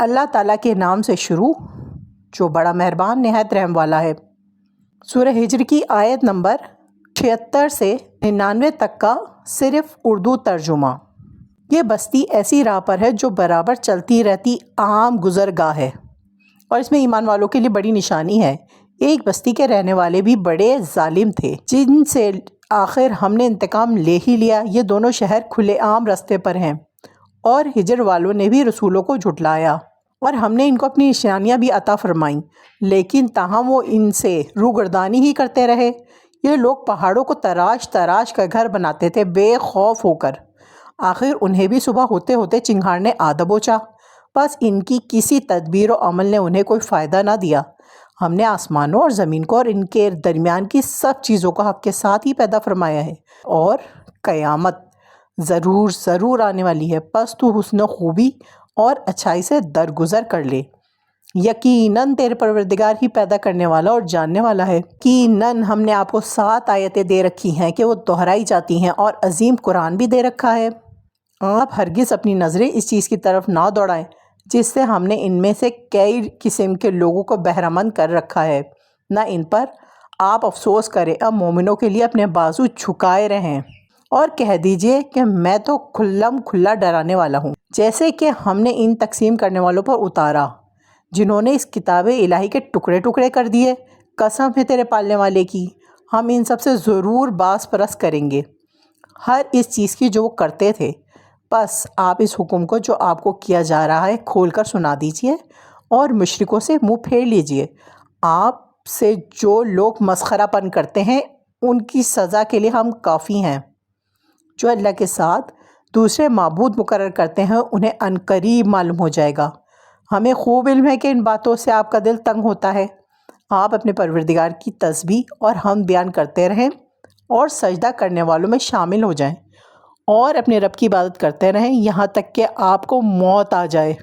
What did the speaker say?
اللہ تعالیٰ کے نام سے شروع جو بڑا مہربان نہایت رحم والا ہے۔ سورہ ہجر کی آیت نمبر 76 سے 99 تک کا صرف اردو ترجمہ۔ یہ بستی ایسی راہ پر ہے جو برابر چلتی رہتی عام گزرگاہ ہے، اور اس میں ایمان والوں کے لیے بڑی نشانی ہے۔ ایک بستی کے رہنے والے بھی بڑے ظالم تھے، جن سے آخر ہم نے انتقام لے ہی لیا۔ یہ دونوں شہر کھلے عام رستے پر ہیں، اور ہجر والوں نے بھی رسولوں کو جھٹلایا، اور ہم نے ان کو اپنی نشانیاں بھی عطا فرمائیں، لیکن تاہم وہ ان سے روگردانی ہی کرتے رہے۔ یہ لوگ پہاڑوں کو تراش تراش کر گھر بناتے تھے بے خوف ہو کر۔ آخر انہیں بھی صبح ہوتے ہوتے چنگھاڑ نے آ دبوچا، بس ان کی کسی تدبیر و عمل نے انہیں کوئی فائدہ نہ دیا۔ ہم نے آسمانوں اور زمین کو اور ان کے درمیان کی سب چیزوں کو حق کے ساتھ ہی پیدا فرمایا ہے، اور قیامت ضرور ضرور آنے والی ہے، پس تو حسن و خوبی اور اچھائی سے درگزر کر لے۔ یقیناً تیرے پروردگار ہی پیدا کرنے والا اور جاننے والا ہے۔ یقیناً ہم نے آپ کو 7 آیتیں دے رکھی ہیں کہ وہ دہرائی جاتی ہیں، اور عظیم قرآن بھی دے رکھا ہے۔ آپ ہرگز اپنی نظریں اس چیز کی طرف نہ دوڑائیں جس سے ہم نے ان میں سے کئی قسم کے لوگوں کو بہرہ مند کر رکھا ہے، نہ ان پر آپ افسوس کریں۔ اب مومنوں کے لیے اپنے بازو جھکائے رہیں اور کہہ دیجئے کہ میں تو کھلم کھلا ڈرانے والا ہوں، جیسے کہ ہم نے ان تقسیم کرنے والوں پر اتارا جنہوں نے اس کتاب الہی کے ٹکڑے ٹکڑے کر دیے۔ قسم ہے تیرے پالنے والے کی، ہم ان سب سے ضرور باز پرس کریں گے ہر اس چیز کی جو وہ کرتے تھے۔ بس آپ اس حکم کو جو آپ کو کیا جا رہا ہے کھول کر سنا دیجئے، اور مشرکوں سے منہ پھیر لیجئے۔ آپ سے جو لوگ مسخرہ پن کرتے ہیں ان کی سزا کے لیے ہم کافی ہیں۔ جو اللہ کے ساتھ دوسرے معبود مقرر کرتے ہیں انہیں عنقریب معلوم ہو جائے گا۔ ہمیں خوب علم ہے کہ ان باتوں سے آپ کا دل تنگ ہوتا ہے۔ آپ اپنے پروردگار کی تسبیح اور حمد بیان کرتے رہیں، اور سجدہ کرنے والوں میں شامل ہو جائیں، اور اپنے رب کی عبادت کرتے رہیں یہاں تک کہ آپ کو موت آ جائے۔